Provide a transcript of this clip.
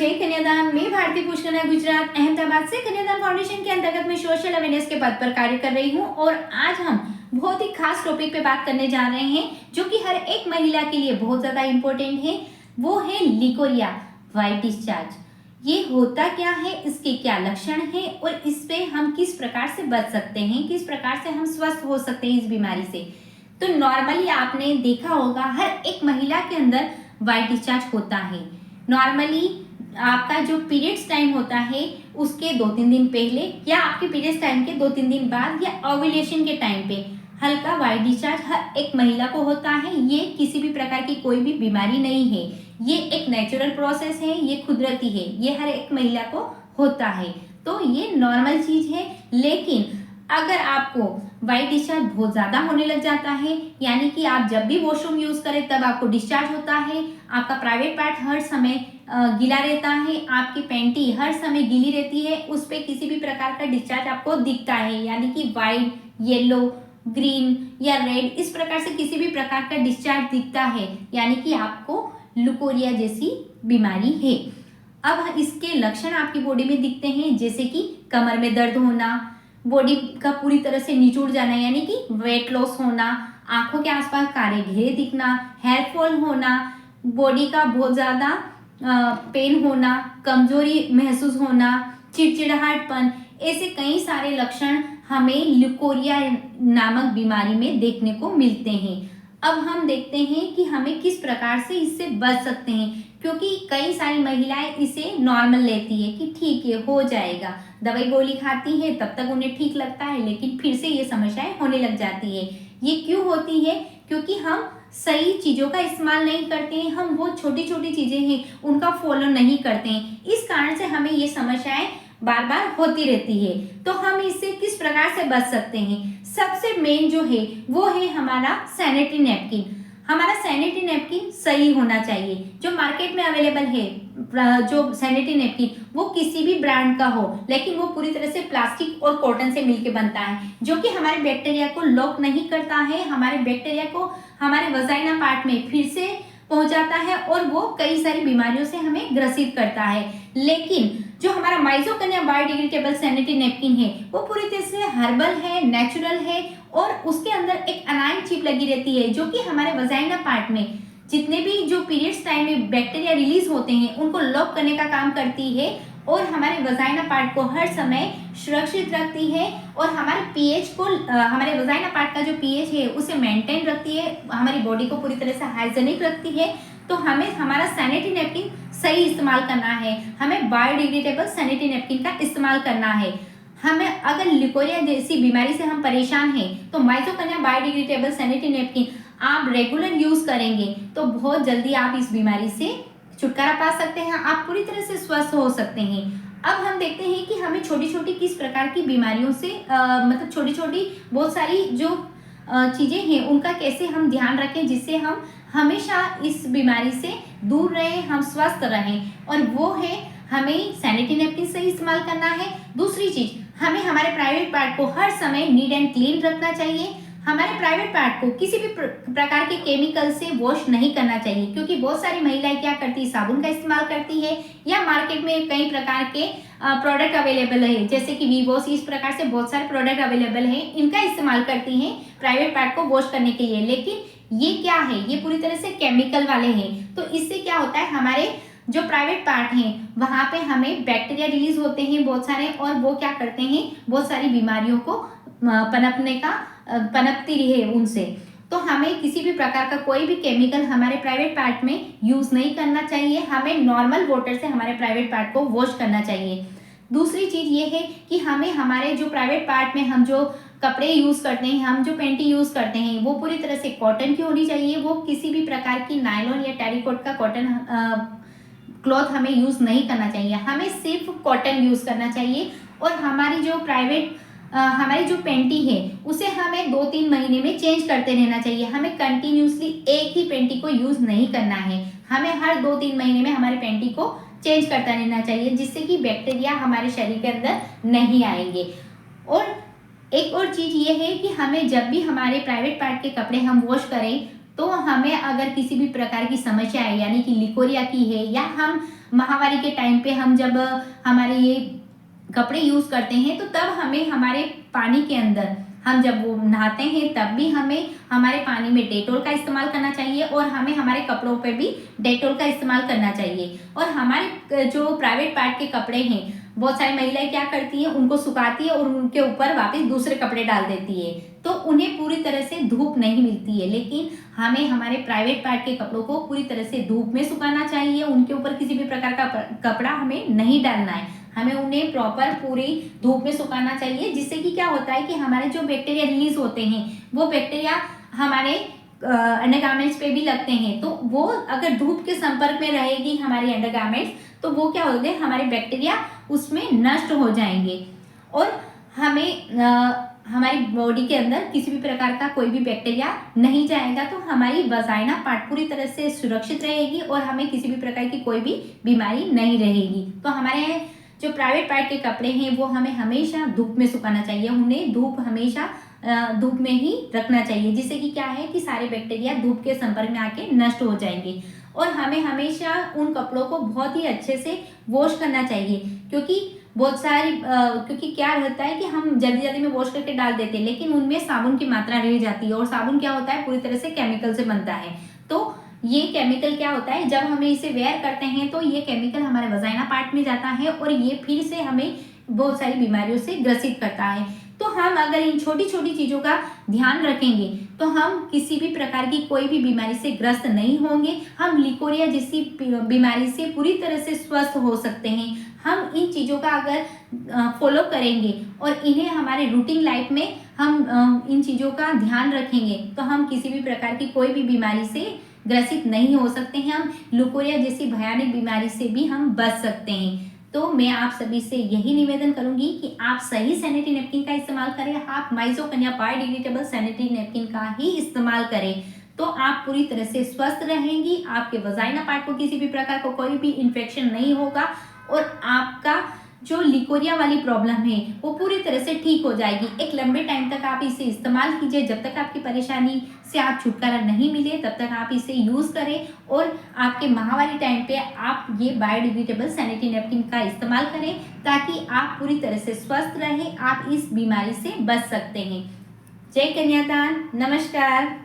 जय कन्यादान। मैं भारती पुष्कना गुजरात अहमदाबाद से कन्यादान फाउंडेशन के अंतर्गत में सोशल अवेयरनेस के पद पर कार्य कर रही हूँ और आज हम बहुत ही खास टॉपिक पे बात करने जा रहे हैं जो कि हर एक महिला के लिए बहुत ज्यादा इम्पोर्टेंट है। वो है लिकोरिया व्हाइट डिस्चार्ज। ये होता क्या है, इसके क्या लक्षण हैं और इस पे हम किस प्रकार से बच सकते हैं, किस प्रकार से हम स्वस्थ हो सकते हैं इस बीमारी से। तो नॉर्मली आपने देखा होगा हर एक महिला के अंदर व्हाइट डिस्चार्ज होता है। नॉर्मली आपका जो पीरियड्स टाइम होता है उसके 2-3 दिन पहले या आपके पीरियड्स टाइम के 2-3 दिन बाद या ओव्यूलेशन के टाइम पे हल्का व्हाइट डिस्चार्ज हर एक महिला को होता है। ये किसी भी प्रकार की कोई भी बीमारी नहीं है, ये एक नेचुरल प्रोसेस है, ये कुदरती है, ये हर एक महिला को होता है। तो ये नॉर्मल चीज है। लेकिन अगर आपको व्हाइट डिस्चार्ज बहुत ज़्यादा होने लग जाता है, यानी कि आप जब भी वॉशरूम यूज़ करें तब आपको डिस्चार्ज होता है, आपका प्राइवेट पार्ट हर समय गीला रहता है, आपकी पैंटी हर समय गीली रहती है, उस पर किसी भी प्रकार का डिस्चार्ज आपको दिखता है, यानी कि वाइट, येलो, ग्रीन या रेड, इस प्रकार से किसी भी प्रकार का डिस्चार्ज दिखता है, यानी कि आपको लिकोरिया जैसी बीमारी है। अब इसके लक्षण आपकी बॉडी में दिखते हैं, जैसे कि कमर में दर्द होना, बॉडी का पूरी तरह से निचुड़ जाना यानी कि वेट लॉस होना, आंखों के आसपास काले घेरे दिखना, हेयर फॉल होना, बॉडी का बहुत ज़्यादा पेन होना, कमजोरी महसूस होना, चिड़चिड़ाहटपन, ऐसे कई सारे लक्षण हमें लिकोरिया नामक बीमारी में देखने को मिलते हैं। अब हम देखते हैं कि हमें किस प्रकार से इससे बच सकते हैं, क्योंकि कई सारी महिलाएं इसे नॉर्मल लेती है कि ठीक है हो जाएगा, दवाई गोली खाती है तब तक उन्हें ठीक लगता है, लेकिन फिर से ये समस्याएं होने लग जाती है। ये क्यों होती है? क्योंकि हम सही चीज़ों का इस्तेमाल नहीं करते हैं, हम बहुत छोटी छोटी चीज़ें हैं उनका फॉलो नहीं करते हैं, इस कारण से हमें ये समस्याएं बार बार होती रहती है। तो हम इससे किस प्रकार से बच सकते हैं? सबसे मेन जो है वो है हमारा सैनिटरी नैपकिन। हमारा सैनिटरी नैपकिन सही होना चाहिए। जो मार्केट में अवेलेबल है जो सैनिटरी नैपकिन वो किसी भी ब्रांड का हो, लेकिन वो पूरी तरह से प्लास्टिक और कॉटन से मिलके बनता है, जो कि हमारे बैक्टीरिया को लॉक नहीं करता है, हमारे बैक्टीरिया को हमारे वजाइना पार्ट में फिर से पहुंचाता है और वो कई सारी बीमारियों से हमें ग्रसित करता है। लेकिन जो हमारा माइजोकन्या बायोडिग्रेडेबल सैनिटरी नैपकिन है वो पूरी तरह से हर्बल है, नेचुरल है और उसके अंदर एक अनाइन चिप लगी रहती है, जो कि हमारे वजाइना पार्ट में जितने भी जो पीरियड्स टाइम में बैक्टीरिया रिलीज होते हैं उनको लॉक करने का काम करती है और हमारे वजाइना पार्ट को हर समय सुरक्षित रखती है और हमारे पीएच को हमारे वजाइना पार्ट का जो पीएच है उसे मेंटेन रखती है, हमारी बॉडी को पूरी तरह से हाइजेनिक रखती है। तो हमें हमारा सैनिटरी नैपकिन सही इस्तेमाल करना है, हमें बायोडिग्रेडेबल सैनिटरी नैपकिन का इस्तेमाल करना है। हमें अगर लिकोरिया जैसी बीमारी से हम परेशान हैं तो माइजोकन्या बायोडिग्रेडेबल सैनिटरी नैपकिन आप रेगुलर यूज करेंगे तो बहुत जल्दी आप इस बीमारी से छुटकारा पा सकते हैं, आप पूरी तरह से स्वस्थ हो सकते हैं। अब हम देखते हैं कि हमें छोटी छोटी किस प्रकार की बीमारियों से मतलब छोटी छोटी बहुत सारी जो चीज़ें हैं उनका कैसे हम ध्यान रखें, जिससे हम हमेशा इस बीमारी से दूर रहें, हम स्वस्थ रहें। और वो है हमें सैनिटरी नैपकिन सही इस्तेमाल करना है। दूसरी चीज़, हमें हमारे प्राइवेट पार्ट को हर समय नीट एंड क्लीन रखना चाहिए। हमारे प्राइवेट पार्ट को किसी भी प्रकार के केमिकल से वॉश नहीं करना चाहिए, क्योंकि बहुत सारी महिलाएं क्या करती है, साबुन का इस्तेमाल करती है या मार्केट में कई प्रकार के प्रोडक्ट अवेलेबल है, जैसे कि वीवॉश, इस प्रकार से बहुत सारे प्रोडक्ट अवेलेबल है, इनका इस्तेमाल करती हैं प्राइवेट पार्ट को वॉश करने के लिए। लेकिन ये क्या है, ये पूरी तरह से केमिकल वाले हैं। तो इससे क्या होता है, हमारे जो प्राइवेट पार्ट हैं वहाँ पे हमें बैक्टीरिया रिलीज होते हैं बहुत सारे, और वो क्या करते हैं, बहुत सारी बीमारियों को पनपती रहे उनसे। तो हमें किसी भी प्रकार का कोई भी केमिकल हमारे प्राइवेट पार्ट में यूज नहीं करना चाहिए, हमें नॉर्मल वाटर से हमारे प्राइवेट पार्ट को वॉश करना चाहिए। दूसरी चीज ये है कि हमें हमारे जो प्राइवेट पार्ट में हम जो कपड़े यूज करते हैं, हम जो पैंटी यूज करते हैं, वो पूरी तरह से कॉटन की होनी चाहिए, वो किसी भी प्रकार की नायलॉन या टेरिकॉट का कॉटन क्लॉथ हमें यूज नहीं करना चाहिए, हमें सिर्फ कॉटन यूज करना चाहिए। और हमारी जो हमारी जो पैंटी है उसे हमें 2-3 महीने में चेंज करते रहना चाहिए, हमें कंटिन्यूसली एक ही पैंटी को यूज नहीं करना है, हमें हर 2-3 महीने में हमारे पैंटी को चेंज करता रहना चाहिए, जिससे कि बैक्टीरिया हमारे शरीर के अंदर नहीं आएंगे। और एक और चीज ये है कि हमें जब भी हमारे प्राइवेट पार्ट के कपड़े हम वॉश करें तो हमें अगर किसी भी प्रकार की समस्या है, यानी कि लिकोरिया की है या हम माहवारी के टाइम पे हम जब हमारे ये कपड़े यूज करते हैं तो तब हमें हमारे पानी के अंदर हम जब वो नहाते हैं तब भी हमें हमारे पानी में डेटॉल का इस्तेमाल करना चाहिए और हमें हमारे कपड़ों पे भी डेटॉल का इस्तेमाल करना चाहिए। और हमारे जो प्राइवेट पार्ट के कपड़े हैं, बहुत सारी महिलाएं क्या करती हैं, उनको सुखाती है और उनके ऊपर वापस दूसरे कपड़े डाल देती है, तो उन्हें पूरी तरह से धूप नहीं मिलती है। लेकिन हमें हमारे प्राइवेट पार्ट के कपड़ों को पूरी तरह से धूप में सुखाना चाहिए। उनके ऊपर किसी भी प्रकार का कपड़ा हमें नहीं डालना है, हमें उन्हें प्रॉपर पूरी धूप में सुखाना चाहिए। जिससे कि क्या होता है कि हमारे जो बैक्टीरिया रिलीज होते हैं वो बैक्टीरिया हमारे अंडरगारमेंट्स पे भी लगते हैं, तो वो अगर धूप के संपर्क में रहेगी हमारे अंडरगारमेंट्स तो वो क्या होते हैं, हमारे बैक्टीरिया उसमें नष्ट हो जाएंगे और हमें हमारी बॉडी के अंदर किसी भी प्रकार का कोई भी बैक्टीरिया नहीं जाएगा, तो हमारी वजाइना पार्ट पूरी तरह से सुरक्षित रहेगी और हमें किसी भी प्रकार की कोई भी बीमारी नहीं रहेगी। तो हमारे जो प्राइवेट पार्ट के कपड़े हैं वो हमें हमेशा धूप में सुखाना चाहिए, उन्हें धूप हमेशा धूप में ही रखना चाहिए, जिससे कि क्या है कि सारे बैक्टीरिया धूप के संपर्क में आके नष्ट हो जाएंगे। और हमें हमेशा उन कपड़ों को बहुत ही अच्छे से वॉश करना चाहिए, क्योंकि बहुत सारी क्योंकि क्या रहता है कि हम जल्दी जल्दी में वॉश करके डाल देते हैं लेकिन उनमें साबुन की मात्रा रह जाती है और साबुन क्या होता है, पूरी तरह से केमिकल से बनता है। तो ये केमिकल क्या होता है, जब हमें इसे वेयर करते हैं तो ये केमिकल हमारे वजाइना पार्ट में जाता है और ये फिर से हमें बहुत सारी बीमारियों से ग्रसित करता है। तो हम अगर इन छोटी छोटी चीज़ों का ध्यान रखेंगे तो हम किसी भी प्रकार की कोई भी बीमारी से ग्रस्त नहीं होंगे। हम लिकोरिया जैसी बीमारी से पूरी तरह से स्वस्थ हो सकते हैं। हम इन चीज़ों का अगर फॉलो करेंगे और इन्हें हमारे रूटीन लाइफ में हम इन चीज़ों का ध्यान रखेंगे तो हम किसी भी प्रकार की कोई भी बीमारी से ग्रसित नहीं हो सकते हैं। हम लिकोरिया जैसी भयानक बीमारी से भी हम बच सकते हैं। तो मैं आप सभी से यही निवेदन करूंगी कि आप सही सैनिटरी नैपकिन का इस्तेमाल करें। आप माइजो कन्या बायोडिग्रेडेबल सैनिटरी नैपकिन का ही इस्तेमाल करें तो आप पूरी तरह से स्वस्थ रहेंगी। आपके वजाइना पार्ट को किसी भी प्रकार का कोई भी इन्फेक्शन नहीं होगा और आपका जो लिकोरिया वाली प्रॉब्लम है वो पूरी तरह से ठीक हो जाएगी। एक लंबे टाइम तक आप इसे इस्तेमाल कीजिए, जब तक आपकी परेशानी से आप छुटकारा नहीं मिले तब तक आप इसे यूज़ करें और आपके माहवारी टाइम पे आप ये बायोडिग्रेडेबल सैनिटरी नैपकिन का इस्तेमाल करें ताकि आप पूरी तरह से स्वस्थ रहें, आप इस बीमारी से बच सकते हैं। जय कन्यादान, नमस्कार।